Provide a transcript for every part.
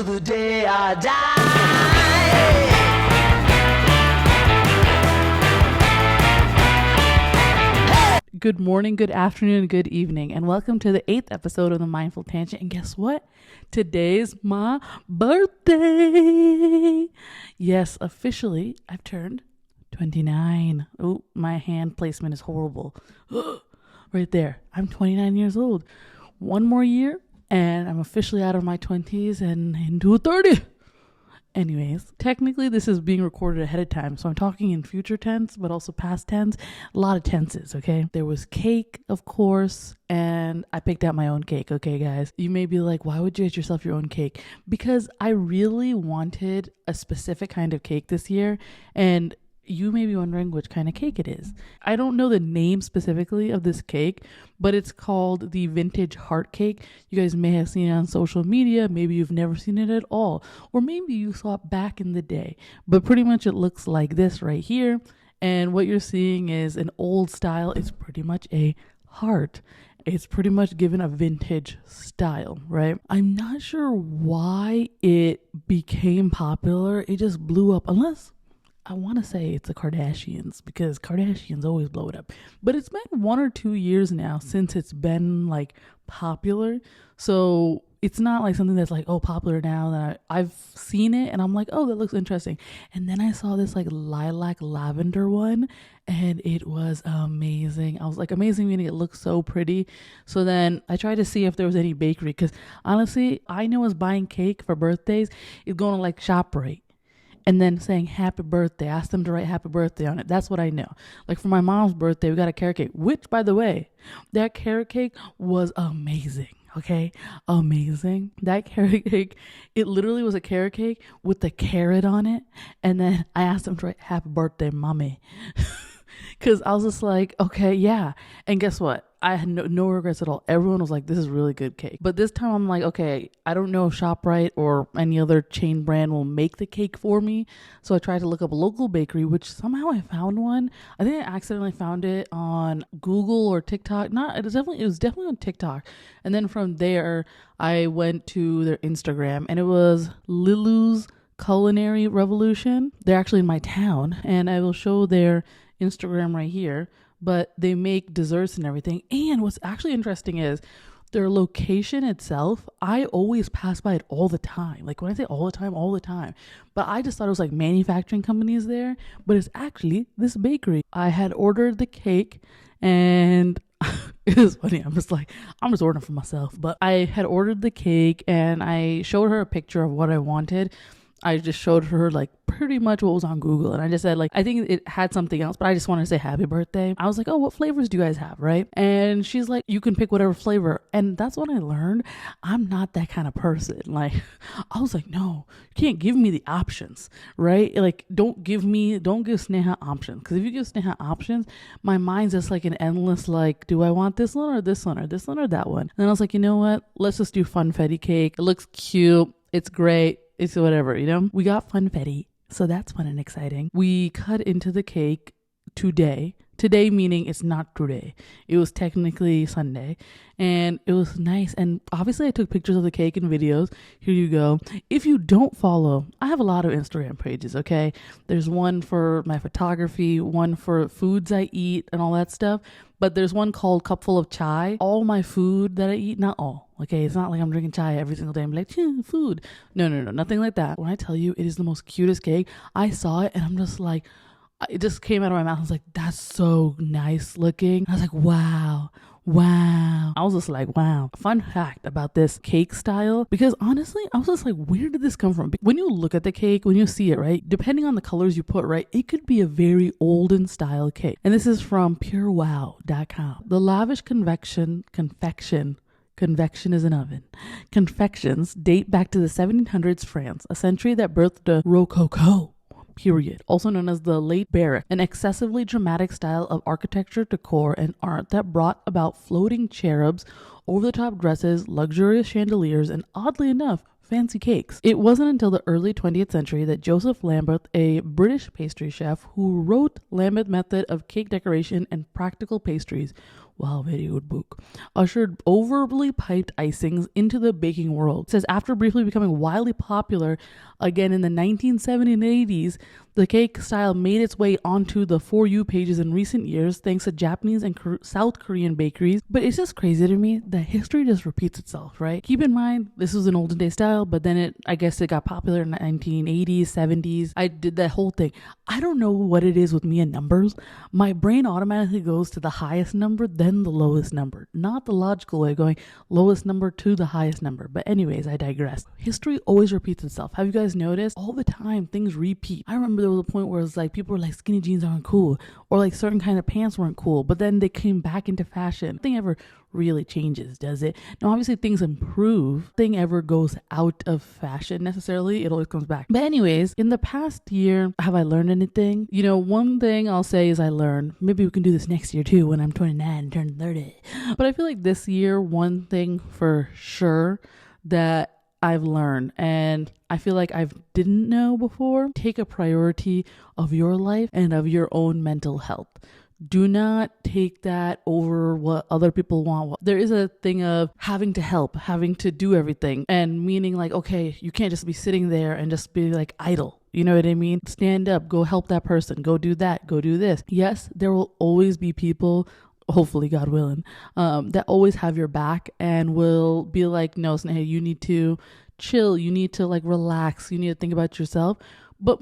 till the day I die. Good morning, good afternoon, good evening, and welcome to the 8th episode of The Mindful Tangent. And guess what? Today's my birthday. Yes, officially, I've turned 29. Oh, my hand placement is horrible. Right there. I'm 29 years old. One more year, and I'm officially out of my 20s and into 30. Anyways, technically this is being recorded ahead of time, so I'm talking in future tense, but also past tense. A lot of tenses, okay? There was cake, of course, and I picked out my own cake, okay, guys? You may be like, why would you get yourself your own cake? Because I really wanted a specific kind of cake this year, and you may be wondering which kind of cake it is. I don't know the name specifically of this cake, but it's called the Vintage Heart Cake. You guys may have seen it on social media. Maybe you've never seen it at all. Or maybe you saw it back in the day. But pretty much it looks like this right here. And what you're seeing is an old style. It's pretty much a heart. It's pretty much given a vintage style, right? I'm not sure why it became popular. It just blew up, unless I want to say it's the Kardashians, because Kardashians always blow it up. But it's been 1 or 2 years now since it's been like popular. So it's not like something that's like, oh, popular now that I've seen it and I'm like, oh, that looks interesting. And then I saw this like lilac lavender one and it was amazing. I was like, amazing meaning it looks so pretty. So then I tried to see if there was any bakery, because honestly, I know as buying cake for birthdays is going to like ShopRite and then saying happy birthday. Ask them to write happy birthday on it. That's what I know. Like for my mom's birthday, we got a carrot cake, which, by the way, that carrot cake was amazing. Okay, amazing. That carrot cake, it literally was a carrot cake with the carrot on it. And then I asked them to write happy birthday, mommy. Because I was just like, okay, yeah. And guess what? I had no regrets at all. Everyone was like, this is really good cake. But this time I'm like, okay, I don't know if ShopRite or any other chain brand will make the cake for me. So I tried to look up a local bakery, which somehow I found one. I think I accidentally found it on Google or TikTok. It was definitely on TikTok. And then from there, I went to their Instagram, and it was Lilu's Culinary Revolution. They're actually in my town, and I will show their Instagram right here. But they make desserts and everything. And what's actually interesting is their location itself. I always pass by it all the time. Like when I say all the time. But I just thought it was like manufacturing companies there. But it's actually this bakery. I had ordered the cake, and it was funny. I'm just ordering for myself. But I had ordered the cake and I showed her a picture of what I wanted. I just showed her like pretty much what was on Google. And I just said like, I think it had something else, but I just wanted to say happy birthday. I was like, oh, what flavors do you guys have? Right. And she's like, you can pick whatever flavor. And that's when I learned I'm not that kind of person. Like, I was like, no, you can't give me the options. Right. Like, don't give Sneha options. Because if you give Sneha options, my mind's just like an endless, like, do I want this one or this one or this one or that one? And then I was like, you know what? Let's just do funfetti cake. It looks cute. It's great. It's whatever, you know? We got funfetti, so that's fun and exciting. We cut into the cake today. Today meaning it's not today. It was technically Sunday, and it was nice. And obviously I took pictures of the cake and videos. Here you go. If you don't follow, I have a lot of Instagram pages, okay? There's one for my photography, one for foods I eat and all that stuff. But there's one called Cupful of Chai. All my food that I eat, not all, okay? It's not like I'm drinking chai every single day. I'm like, food. No, nothing like that. When I tell you it is the most cutest cake, I saw it and I'm just like, it just came out of my mouth. I was like, that's so nice looking. I was like, wow. I was just like, wow. Fun fact about this cake style, because honestly, I was just like, where did this come from? When you look at the cake, when you see it, right, depending on the colors you put, right, it could be a very olden style cake. And this is from purewow.com. The lavish convection is an oven. Confections date back to the 1700s France, a century that birthed the Rococo period, also known as the late Baroque, an excessively dramatic style of architecture, decor, and art that brought about floating cherubs, over-the-top dresses, luxurious chandeliers, and oddly enough, fancy cakes. It wasn't until the early 20th century that Joseph Lambeth, a British pastry chef who wrote Lambeth Method of Cake Decoration and Practical Pastries, Wow, very good book. Ushered overly piped icings into the baking world. It says after briefly becoming wildly popular again in the 1970s and 80s, the cake style made its way onto the For You pages in recent years thanks to Japanese and South Korean bakeries. But it's just crazy to me that history just repeats itself, right? Keep in mind, this was an olden day style, but then I guess it got popular in the 1980s, 70s. I did that whole thing. I don't know what it is with me and numbers. My brain automatically goes to the highest number, then the lowest number. Not the logical way, going lowest number to the highest number. But anyways, I digress. History always repeats itself. Have you guys noticed? All the time, things repeat. I remember there was a point where it's like people were like skinny jeans aren't cool, or like certain kind of pants weren't cool, but then they came back into fashion. Nothing ever really changes, does it? Now obviously things improve. Nothing ever goes out of fashion necessarily. It always comes back. But anyways, in the past year, have I learned anything? One thing I'll say is I learned, maybe we can do this next year too when I'm 29 and turn 30. But I feel like this year, one thing for sure that I've learned, and I feel like I didn't know before, take a priority of your life and of your own mental health. Do not take that over what other people want. There is a thing of having to help, having to do everything, and meaning like, okay, you can't just be sitting there and just be like idle. You know what I mean? Stand up, go help that person, go do that, go do this. Yes, there will always be people, hopefully God willing, that always have your back and will be like, no, Sneha, you need to chill, you need to like relax, you need to think about yourself. But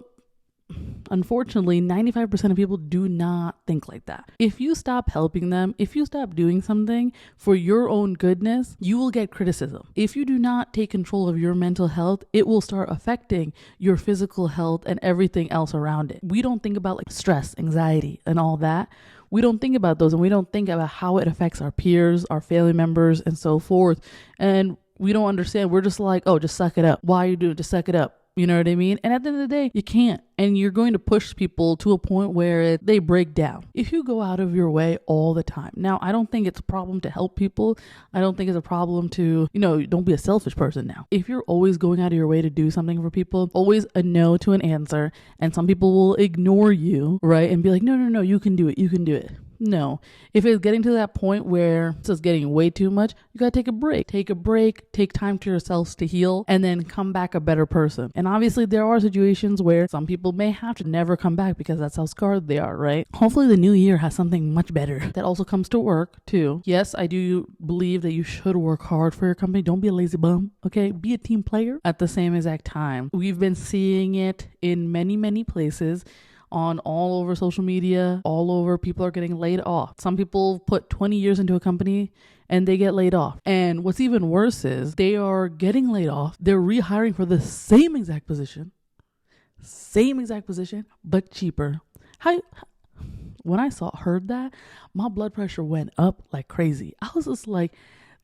unfortunately, 95% of people do not think like that. If you stop helping them, if you stop doing something for your own goodness, you will get criticism. If you do not take control of your mental health, it will start affecting your physical health and everything else around it. We don't think about like stress, anxiety, and all that. We don't think about those, and we don't think about how it affects our peers, our family members, and so forth. And we don't understand. We're just like, oh, just suck it up. Why are you doing? Just suck it up. You know what I mean? And at the end of the day, you can't. And you're going to push people to a point where they break down. If you go out of your way all the time. Now, I don't think it's a problem to help people. I don't think it's a problem to, don't be a selfish person now. If you're always going out of your way to do something for people, always a no to an answer. And some people will ignore you, right? And be like, no, you can do it. You can do it. No. If it's getting to that point where it's just getting way too much, you gotta take a break. Take time to yourselves to heal, and then come back a better person. And obviously there are situations where some people may have to never come back because that's how scarred they are, right? Hopefully the new year has something much better that also comes to work too. Yes, I do believe that you should work hard for your company. Don't be a lazy bum, okay? Be a team player. At the same exact time, we've been seeing it in many, many places, on all over social media, all over. People are getting laid off. Some people put 20 years into a company and they get laid off. And what's even worse is they are getting laid off. They're rehiring for the same exact position, but cheaper. When I heard that, my blood pressure went up like crazy. I was just like,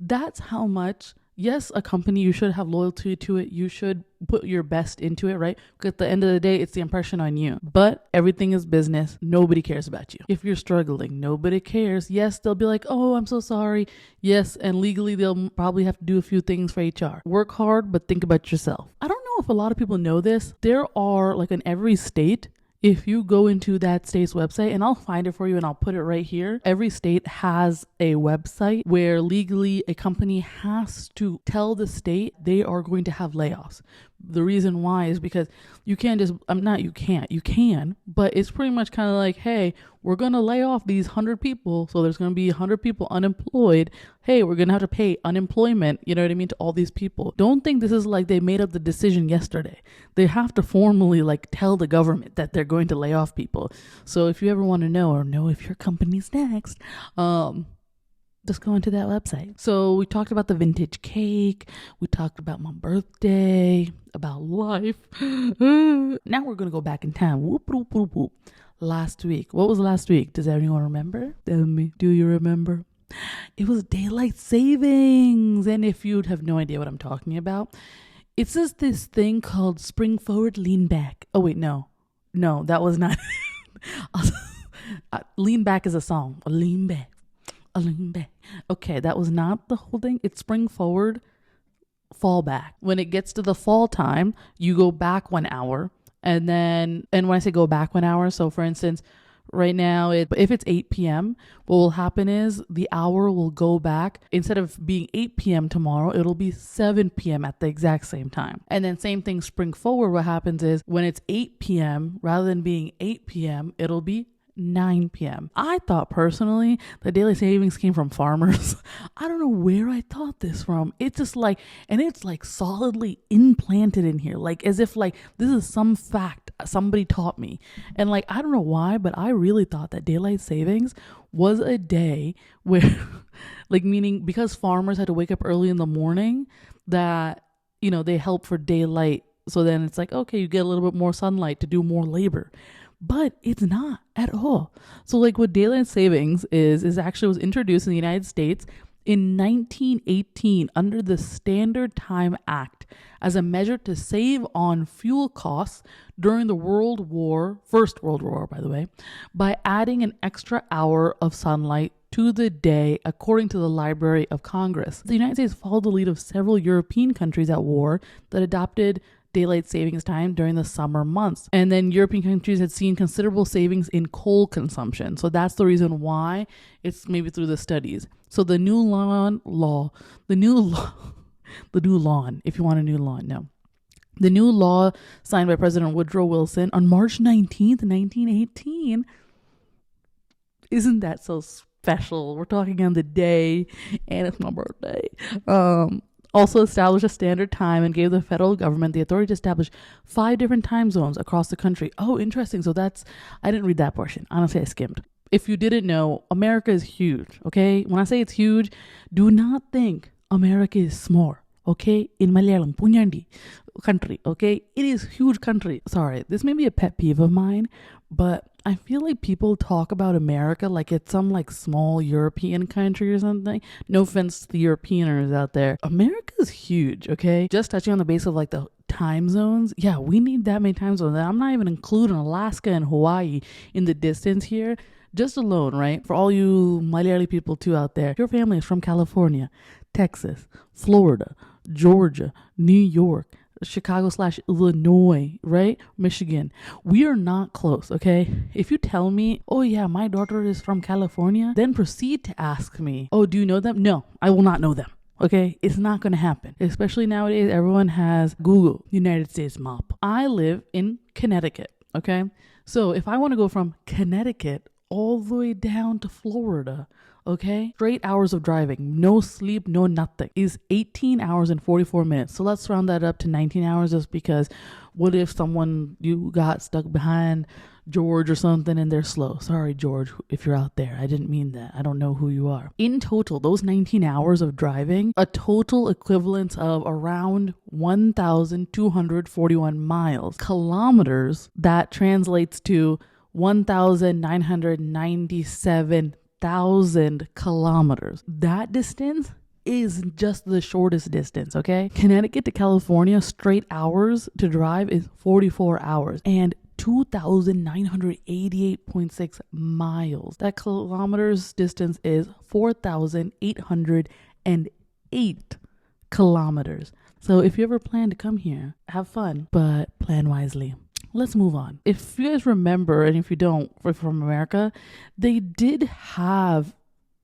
that's how much. Yes, a company, you should have loyalty to it. You should put your best into it, right? Because at the end of the day, it's the impression on you. But everything is business. Nobody cares about you. If you're struggling, nobody cares. Yes, they'll be like, oh, I'm so sorry. Yes, and legally, they'll probably have to do a few things for HR. Work hard, but think about yourself. I don't know if a lot of people know this. There are, like in every state, if you go into that state's website, and I'll find it for you and I'll put it right here. Every state has a website where legally a company has to tell the state they are going to have layoffs. The reason why is because you can, but it's pretty much kind of like, hey, we're going to lay off these 100 people. So there's going to be 100 people unemployed. Hey, we're going to have to pay unemployment, you know what I mean, to all these people. Don't think this is like they made up the decision yesterday. They have to formally like tell the government that they're going to lay off people. So if you ever want to know if your company's next, just go into that website. So we talked about the vintage cake. We talked about my birthday, about life. Now we're going to go back in time. Whoop, whoop, whoop, whoop. Last week. What was last week? Does anyone remember? Tell me. Do you remember? It was daylight savings. And if you'd have no idea what I'm talking about, it's just this thing called spring forward, lean back. Oh, wait, no, that was not. Lean back is a song. Lean back. Okay, that was not the whole thing. It's spring forward, fall back. When it gets to the fall time, you go back 1 hour. And when I say go back 1 hour, so for instance, Right now, if it's 8 p.m., what will happen is the hour will go back. Instead of being 8 p.m. tomorrow, it'll be 7 p.m. at the exact same time. And then same thing spring forward, what happens is when it's 8 p.m., rather than being 8 p.m., it'll be 9 p.m. I thought personally that daylight savings came from farmers. I don't know where I thought this from. It's just like, and it's like solidly implanted in here, like as if like this is some fact somebody taught me. And like, I don't know why, but I really thought that daylight savings was a day where like, meaning because farmers had to wake up early in the morning, that, you know, they help for daylight. So then it's like, okay, you get a little bit more sunlight to do more labor. But it's not at all. So like what daylight savings is actually was introduced in the United States in 1918 under the Standard Time Act as a measure to save on fuel costs during the First World War, by the way, by adding an extra hour of sunlight to the day, according to the Library of Congress. The United States followed the lead of several European countries at war that adopted daylight savings time during the summer months. And then European countries had seen considerable savings in coal consumption. So that's the reason why it's maybe through the studies. So the new lawn, if you want a new lawn, no. The new law signed by President Woodrow Wilson on March 19th, 1918. Isn't that so special? We're talking on the day, and it's my birthday. Also established a standard time and gave the federal government the authority to establish 5 different time zones across the country. Oh, interesting. So I didn't read that portion. Honestly, I skimmed. If you didn't know, America is huge, okay? When I say it's huge, do not think America is small, okay? In Malayalam, Punyandi country, okay? It is huge country. Sorry, this may be a pet peeve of mine, but I feel like people talk about America like it's some like small European country or something. No offense to the Europeaners out there. America is huge, okay? Just touching on the base of like the time zones. Yeah, we need that many time zones. I'm not even including Alaska and Hawaii in the distance here. Just alone, right? For all you Malayali people too out there, your family is from California, Texas, Florida, Georgia, New York, Chicago/Illinois, right? Michigan. We are not close, okay? If you tell me, oh yeah, my daughter is from California, then proceed to ask me, oh, do you know them? No, I will not know them. Okay, it's not going to happen. Especially nowadays, everyone has Google United States map. I live in Connecticut, okay? So if I want to go from Connecticut all the way down to Florida, okay, straight hours of driving, no sleep, no nothing, is 18 hours and 44 minutes. So let's round that up to 19 hours just because what if you got stuck behind George or something and they're slow? Sorry, George, if you're out there. I didn't mean that. I don't know who you are. In total, those 19 hours of driving, a total equivalent of around 1,241 miles. Kilometers, that translates to 1,997,000 kilometers. That distance is just the shortest distance, okay? Connecticut to California, straight hours to drive is 44 hours and 2,988.6 miles. That kilometers distance is 4,808 kilometers. So if you ever plan to come here, have fun, but plan wisely. Let's move on. If you guys remember, and if you don't, if you're from America, they did have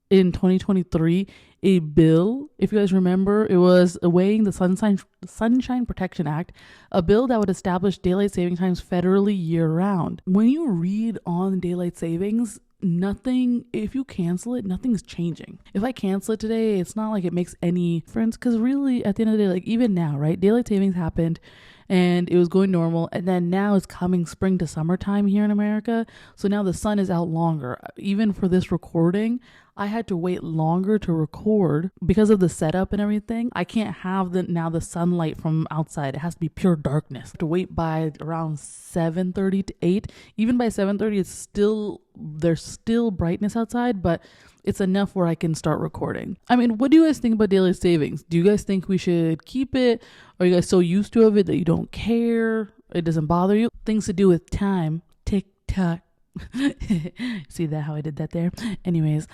in 2023 a bill. If you guys remember, it was weighing the Sunshine Protection Act, a bill that would establish daylight saving times federally year-round. When you read on daylight savings, if you cancel it, nothing's changing. If I cancel it today, it's not like it makes any difference because really at the end of the day, like even now, right? Daylight savings happened and it was going normal. And then now it's coming spring to summertime here in America. So now the sun is out longer. Even for this recording, I had to wait longer to record because of the setup and everything. I can't have the sunlight from outside. It has to be pure darkness. I have to wait by around 7:30 to 8. Even by 7:30, there's still brightness outside, but it's enough where I can start recording. I mean, what do you guys think about daylight savings? Do you guys think we should keep it? Are you guys so used to it that you don't care? It doesn't bother you? Things to do with time. Tick tock. See that how I did that there? Anyways,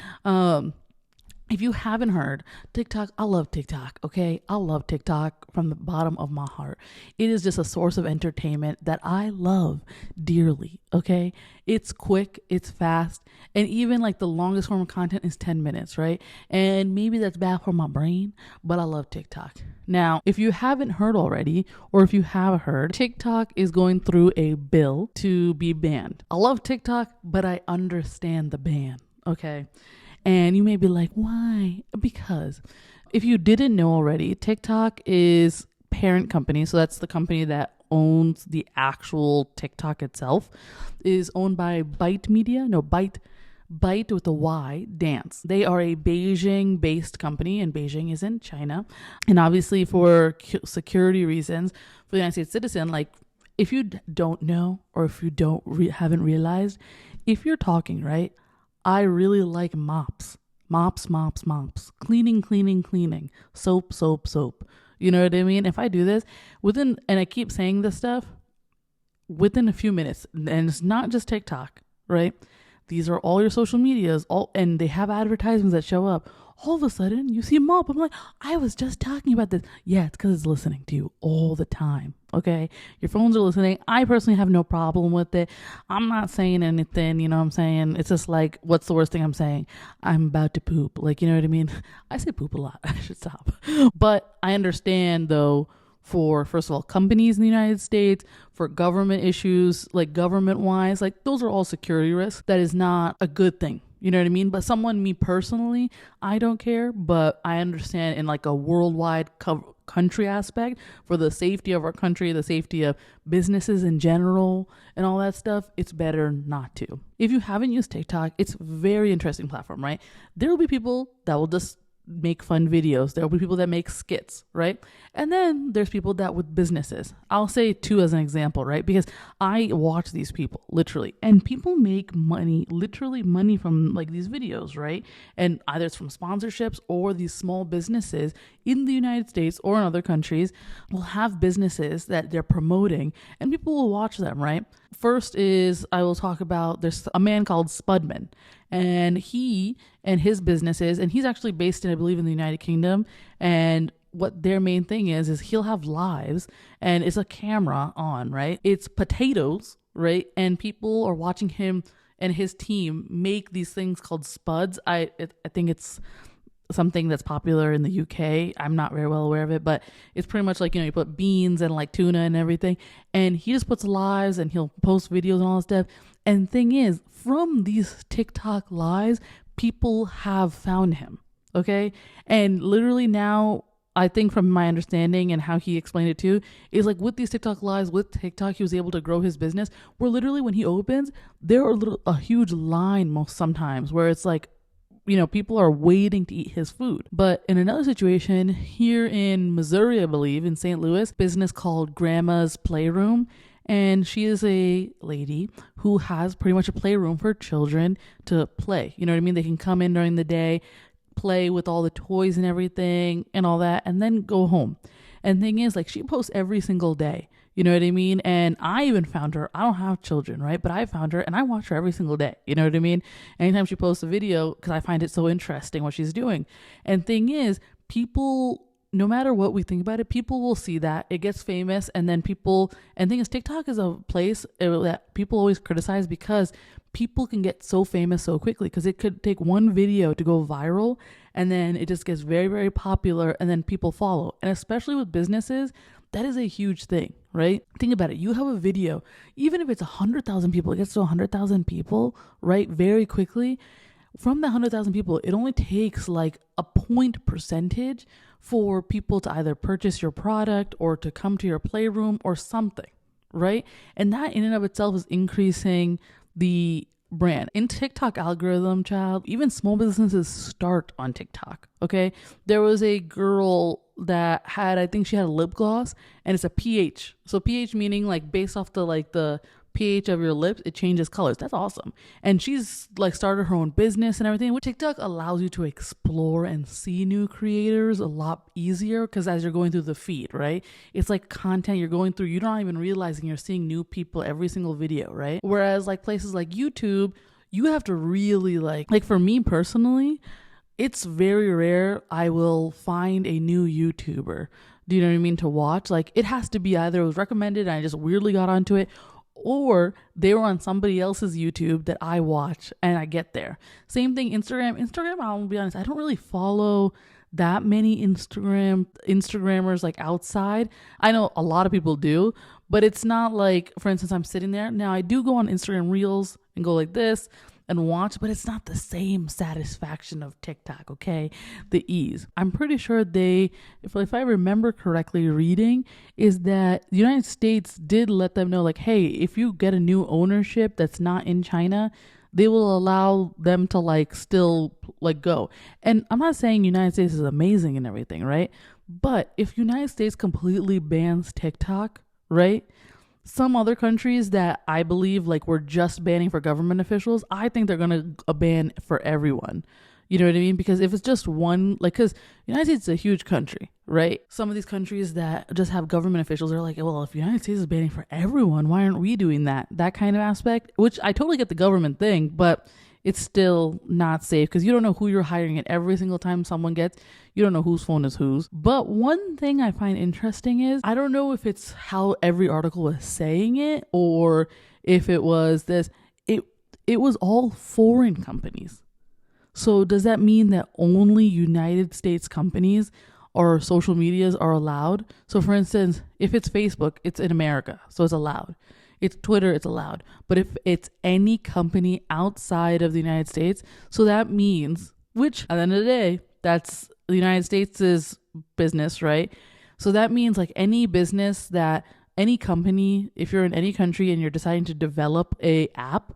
If you haven't heard, TikTok, I love TikTok, okay? I love TikTok from the bottom of my heart. It is just a source of entertainment that I love dearly, okay? It's quick, it's fast, and even like the longest form of content is 10 minutes, right? And maybe that's bad for my brain, but I love TikTok. Now, if you haven't heard already, or if you have heard, TikTok is going through a bill to be banned. I love TikTok, but I understand the ban, okay? And you may be like, why? Because if you didn't know already, TikTok is parent company. So that's the company that owns the actual TikTok itself, is owned by Byte Media. No, Byte with a Y, Dance. They are a Beijing-based company, and Beijing is in China. And obviously for security reasons, for the United States citizen, like if you don't know, or if you haven't realized, if you're talking, right? I really like mops. Mops. Cleaning. Soap. You know what I mean? If I do this and I keep saying this stuff, within a few minutes, and it's not just TikTok, right? These are all your social medias, and they have advertisements that show up. All of a sudden, you see a mop. I'm like, I was just talking about this. Yeah, it's because it's listening to you all the time, okay? Your phones are listening. I personally have no problem with it. I'm not saying anything, you know what I'm saying? It's just like, what's the worst thing I'm saying? I'm about to poop. Like, you know what I mean? I say poop a lot. I should stop. But I understand, though, for, first of all, companies in the United States, for government issues, like government-wise, like those are all security risks. That is not a good thing. You know what I mean? But me personally, I don't care, but I understand in like a worldwide country aspect, for the safety of our country, the safety of businesses in general and all that stuff, it's better not to. If you haven't used TikTok, it's a very interesting platform, right? There will be people that will just make fun videos. There will be people that make skits, right? And then there's people that with businesses. I'll say two as an example, right? Because I watch these people literally, and people make money, literally money from like these videos, right? And either it's from sponsorships, or these small businesses in the United States or in other countries will have businesses that they're promoting, and people will watch them, right? First is, I will talk about, there's a man called Spudman, and he and his businesses, and he's actually based in, I believe, in the United Kingdom. And what their main thing is he'll have lives, and it's a camera on, right? It's potatoes, right? And people are watching him and his team make these things called spuds. I think it's something that's popular in the UK. I'm not very well aware of it, but it's pretty much like, you know, you put beans and like tuna and everything, and he just puts lives and he'll post videos and all that stuff. And the thing is, from these TikTok lives, people have found him, okay? And literally now, I think from my understanding and how he explained it too, is like with these TikTok lives, with TikTok, he was able to grow his business, where literally when he opens, there are a huge line sometimes where it's like, you know, people are waiting to eat his food. But in another situation here in Missouri, I believe, in St. Louis, business called Grandma's Playroom. And she is a lady who has pretty much a playroom for children to play. You know what I mean? They can come in during the day, play with all the toys and everything and all that, and then go home. And the thing is, like, she posts every single day. You know what I mean? And I even found her. I don't have children, right? But I found her and I watch her every single day. You know what I mean? Anytime she posts a video, because I find it so interesting what she's doing. And thing is, people, no matter what we think about it, people will see that. It gets famous, and then thing is, TikTok is a place that people always criticize because people can get so famous so quickly, because it could take one video to go viral, and then it just gets very, very popular, and then people follow. And especially with businesses, that is a huge thing, right? Think about it. You have a video, even if it's 100,000 people, it gets to 100,000 people, right? Very quickly. From the 100,000 people, it only takes like a point percentage for people to either purchase your product or to come to your playroom or something, right? And that in and of itself is increasing the brand. In TikTok algorithm, child, even small businesses start on TikTok, okay? There was a girl that had, I think she had a lip gloss, and it's a pH. So pH meaning like based off the pH of your lips, it changes colors. That's awesome. And she's like started her own business and everything. TikTok allows you to explore and see new creators a lot easier, because as you're going through the feed, right? It's like content you're going through, you're not even realizing you're seeing new people every single video, right? Whereas like places like YouTube, you have to really like for me personally, it's very rare I will find a new YouTuber. Do you know what I mean? To watch. Like, it has to be either it was recommended and I just weirdly got onto it, or they were on somebody else's YouTube that I watch and I get there. Same thing, Instagram. Instagram, I'll be honest, I don't really follow that many Instagrammers like outside. I know a lot of people do, but it's not like, for instance, I'm sitting there. Now I do go on Instagram Reels and go like this and watch, but it's not the same satisfaction of TikTok, okay? The ease. I'm pretty sure if I remember correctly reading, is that the United States did let them know, like, hey, if you get a new ownership that's not in China, they will allow them to like still like go. And I'm not saying United States is amazing and everything, right? But if United States completely bans TikTok, right? Some other countries that I believe like we're just banning for government officials, I think they're going to ban for everyone. You know what I mean? Because if it's just one, like, because United States is a huge country, right? Some of these countries that just have government officials are like, well, if United States is banning for everyone, why aren't we doing that? That kind of aspect, which I totally get the government thing, but it's still not safe because you don't know who you're hiring, and every single time someone gets, you don't know whose phone is whose. But one thing I find interesting is, I don't know if it's how every article was saying it or if it was this, it was all foreign companies. So does that mean that only United States companies or social medias are allowed? So for instance, if it's Facebook, it's in America, so it's allowed. It's Twitter, it's allowed. But if it's any company outside of the United States, so that means, which at the end of the day, that's the United States' business, right? So that means like any business that any company, if you're in any country and you're deciding to develop a app,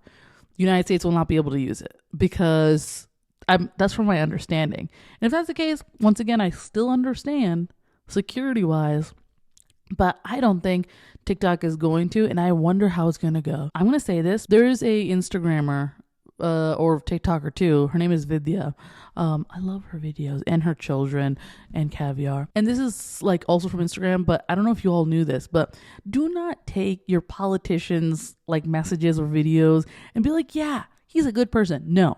United States will not be able to use it because that's from my understanding. And if that's the case, once again, I still understand security-wise, but I don't think TikTok is going to, and I wonder how it's going to go. I'm going to say this. There is a Instagrammer or TikToker too. Her name is Vidya. I love her videos and her children and caviar. And this is like also from Instagram, but I don't know if you all knew this, but do not take your politicians' like messages or videos and be like, yeah, he's a good person. No.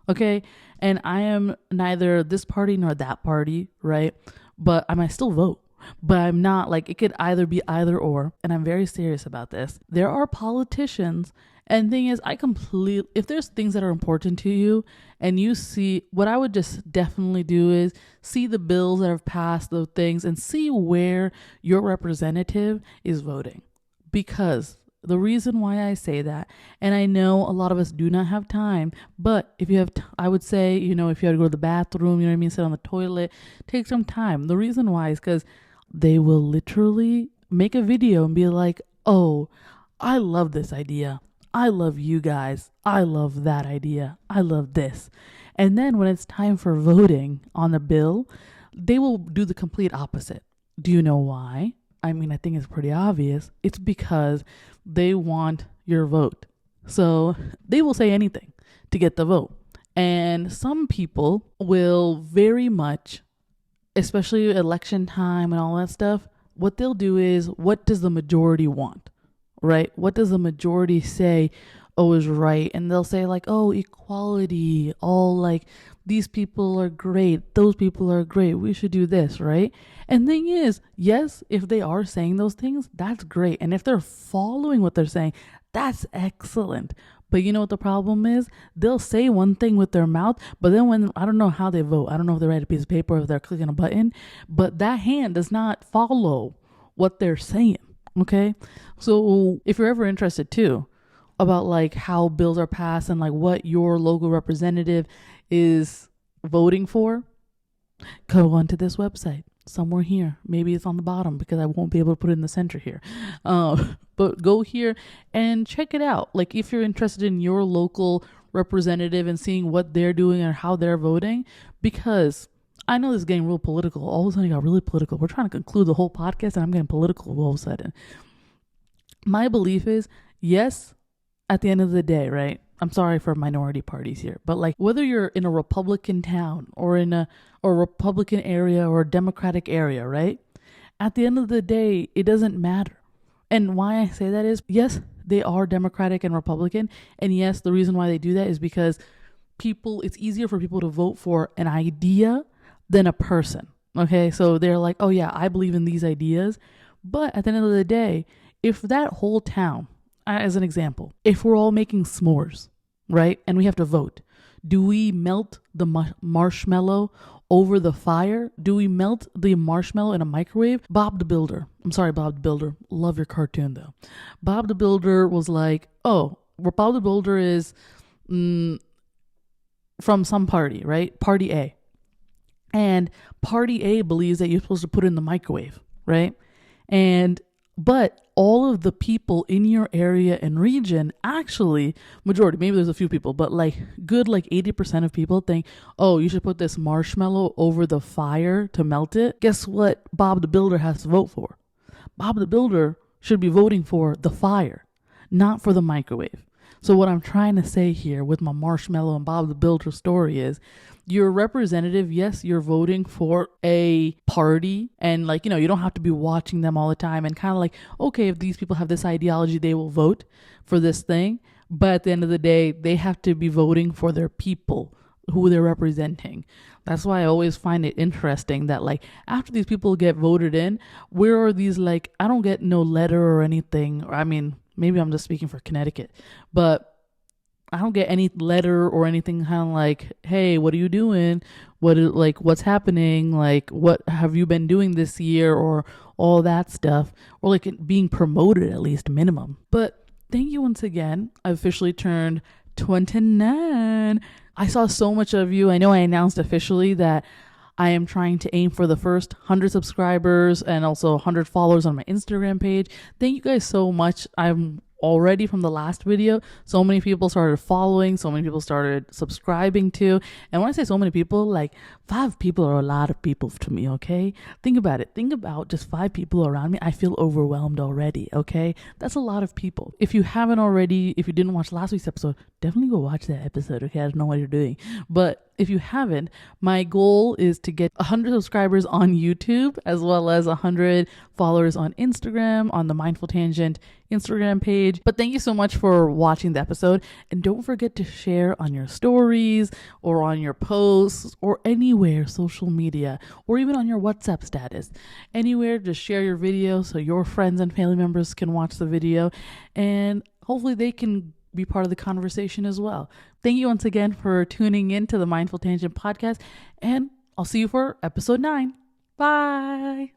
Okay. And I am neither this party nor that party, right? But I might still vote. But I'm not like, it could either be either or. And I'm very serious about this. There are politicians, and the thing is, if there's things that are important to you and you see, what I would just definitely do is see the bills that have passed, those things, and see where your representative is voting. Because the reason why I say that, and I know a lot of us do not have time, but if you have, I would say, if you had to go to the bathroom, you know what I mean, sit on the toilet, take some time. The reason why is because they will literally make a video and be like, oh, I love this idea. I love you guys. I love that idea. I love this. And then when it's time for voting on the bill, they will do the complete opposite. Do you know why? I mean, I think it's pretty obvious. It's because they want your vote. So they will say anything to get the vote. And some people will very much, especially election time and all that stuff, what they'll do is, what does the majority want, right? What does the majority say, oh, is right? And they'll say like, oh, equality, all like, these people are great, those people are great, we should do this, right? And the thing is, yes, if they are saying those things, that's great. And if they're following what they're saying, that's excellent. But you know what the problem is? They'll say one thing with their mouth, but then when, I don't know how they vote. I don't know if they write a piece of paper or if they're clicking a button, but that hand does not follow what they're saying, okay? So if you're ever interested too about like how bills are passed and like what your local representative is voting for, go onto this website. Somewhere here. Maybe it's on the bottom because I won't be able to put it in the center here. But go here and check it out. Like if you're interested in your local representative and seeing what they're doing or how they're voting, because I know this is getting real political. All of a sudden it got really political. We're trying to conclude the whole podcast and I'm getting political all of a sudden. My belief is, yes, at the end of the day, right? I'm sorry for minority parties here, but like whether you're in a Republican town or in a Republican area or a Democratic area, right? At the end of the day, it doesn't matter. And why I say that is, yes, they are Democratic and Republican. And yes, the reason why they do that is because it's easier for people to vote for an idea than a person. Okay, so they're like, oh yeah, I believe in these ideas. But at the end of the day, if that whole town, as an example, if we're all making s'mores, right, and we have to vote, do we melt the marshmallow over the fire? Do we melt the marshmallow in a microwave? Bob the Builder. I'm sorry, Bob the Builder. Love your cartoon though. Bob the Builder was like, oh, Bob the Builder is from some party, right? Party A. And party A believes that you're supposed to put it in the microwave, right? But all of the people in your area and region, actually, majority, maybe there's a few people, but like 80% of people think, oh, you should put this marshmallow over the fire to melt it. Guess what Bob the Builder has to vote for? Bob the Builder should be voting for the fire, not for the microwave. So what I'm trying to say here with my marshmallow and Bob the Builder story is, you're a representative. Yes, you're voting for a party, and like, you don't have to be watching them all the time and kind of like, okay, if these people have this ideology, they will vote for this thing. But at the end of the day, they have to be voting for their people who they're representing. That's why I always find it interesting that like after these people get voted in, where are these, like, I don't get no letter or anything. I mean, maybe I'm just speaking for Connecticut, but I don't get any letter or anything kind of like, hey, what are you doing? What's happening? Like, what have you been doing this year, or all that stuff, or like being promoted at least minimum. But thank you once again. I officially turned 29. I saw so much of you. I know I announced officially that I am trying to aim for the first 100 subscribers and also 100 followers on my Instagram page. Thank you guys so much. I'm already, from the last video, so many people started following, so many people started subscribing to. And when I say so many people, like 5 people are a lot of people to me, okay? Think about it. Think about just 5 people around me. I feel overwhelmed already, okay? That's a lot of people. If you haven't already, if you didn't watch last week's episode, definitely go watch that episode, okay? I don't know what you're doing. But if you haven't, my goal is to get 100 subscribers on YouTube, as well as 100 followers on Instagram, on the Mindful Tangent Instagram page. But thank you so much for watching the episode. And don't forget to share on your stories or on your posts or anywhere, social media, or even on your WhatsApp status. Anywhere, just share your video so your friends and family members can watch the video, and hopefully they can be part of the conversation as well. Thank you once again for tuning in to the Mindful Tangent podcast, and I'll see you for episode 9. Bye.